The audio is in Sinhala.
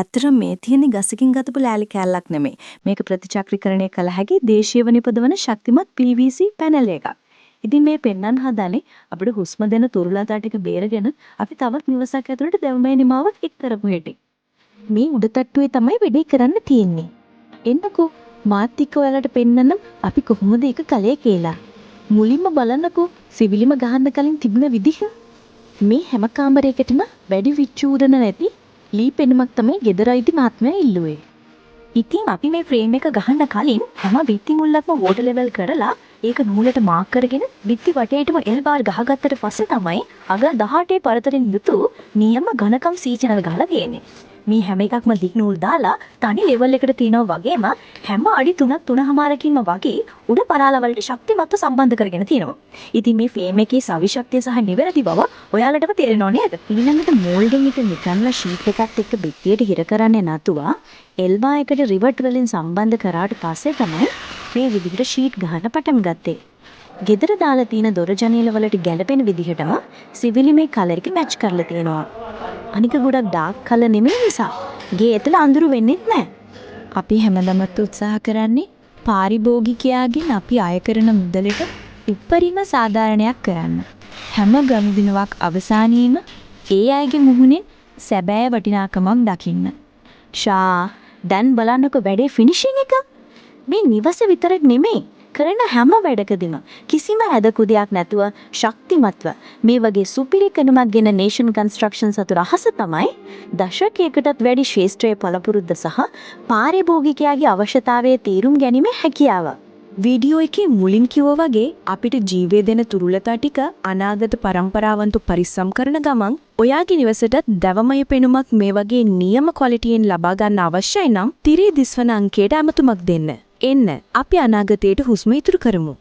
ඇත්තටම මේ තියෙන ගසකින් ගතපු ලෑලි කෑල්ලක් නෙමෙයි. මේක ප්‍රතිචක්‍රීකරණය කළ හැකි දේශීයව නිපදවන ශක්තිමත් PVC පැනල් එකක්. ඉතින් මේ පෙන්වන්න හදන්නේ අපිට හුස්ම දෙන තුරුලතා ටික බේරගෙන අපි තවත් නිවසක් ඇතුළට දැවමයි නිමාවක් එක් කරපු හැටි. මේ උඩ තට්ටුවේ තමයි වැඩේ කරන්න තියෙන්නේ. එන්නකෝ මාත් එක්ක ඔයාලට පෙන්නන්න අපි කොහොමද ඒක කලේ කියලා. මුලින්ම බලන්නකෝ සිවිලිම ගහන්න කලින් තිබුණ විදිහ. මේ හැම කාමරයකටම වැඩි විචූරණ නැති ලී පෙනුමක් තමයි ගෙදර අයිති මහත්මයා ඉල්ලුවේ. ඉතින් අපි මේ ෆ්‍රේම් එක ගහන්න කලින් හැම බිත්ති මුල්ලක්ම වෝටර් ලෙවල් කරලා ඒක නූලට මාක් කරගෙන බිත්ති වටේටම එල් බාර් ගහගත්තට පස්සේ තමයි අග 18 පරතරෙන් යුතු නියම ඝනකම් සීචනල් ගහලා තියෙන්නේ. මේ හැම එකක්ම දික් නූල් දාලා තනි ලෙවල් එකට තියනවා වගේම හැම අඩි 3.5කින්ම වගේ උඩ පරාල වලට ශක්තිමත්ව සම්බන්ධ කරගෙන තියෙනවා. ඉතින් මේ ෆ්‍රේම් එකේ සවිශක්තිය සහ නිවැරදි බව ඔයාලටම තේරෙනව නේද? ඊළඟට මෝල්ඩින් එක නිකන්ලා ෂීට් එකත් එක්ක බිත්තියට හිර කරන්නේ නැතුව එල්බා එකට රිවර්ට් වලින් සම්බන්ධ කරාට පස්සේ තමයි මේ විදිහට ෂීට් ගහන්න පටන් ගත්තේ. ගෙදර දාලා තියෙන දොර ජනේල වලට ගැළපෙන විදිහටම සිවිලි මේ කලර් එක මැච් කරලා තියෙනවා. අනික ගොඩක් ඩාර්ක් කලර් නෙමෙයි නිසා ගේ ඇතුළ අඳුරු වෙන්නේ නැහැ. අපි හැමදමත් උත්සාහ කරන්නේ පාරිභෝගිකයාගෙන් අපි අය කරන මුදලට උපරිම සාධාරණයක් කරන්න. හැම ගනුදෙනුවක් අවසානයේම ඒ අයගේ මුහුණෙන් සැබෑ වටිනාකමක් දකින්න. දැන් බලන්නකෝ වැඩේ ෆිනිෂින් එක. මේ නිවස විතරක් නෙමෙයි කරන හැම වැඩකදීම කිසිම ඇදකුදයක් නැතුව ශක්තිමත්ව මේ වගේ සුපිරි කණුමක් ගෙන නේෂන් කන්ස්ට්‍රක්ෂන් සතු රහස තමයි දශකයකටත් වැඩි ශේෂ්ත්‍රයේ පළපුරුද්ද සහ පාරිභෝගිකයාගේ අවශ්‍යතාවයේ තීරුම් ගැනීමේ හැකියාව. වීඩියෝ එකේ මුලින් කිව්වා වගේ අපිට ජීවය දෙන තුරුලතා ටික අනාගත පරම්පරාවන්ට පරිස්සම් කරන ගමන් ඔයාගේ නිවසට දැවමය පෙනුමක් මේ වගේ නියම ක්වොලිටියෙන් ලබා ගන්න අවශ්‍යයි නම් තිරේ දිස්වන අංකයට ඇමතුමක් දෙන්න. එන්න අපි අනාගතයට හුස්ම ඉතුරු කරමු.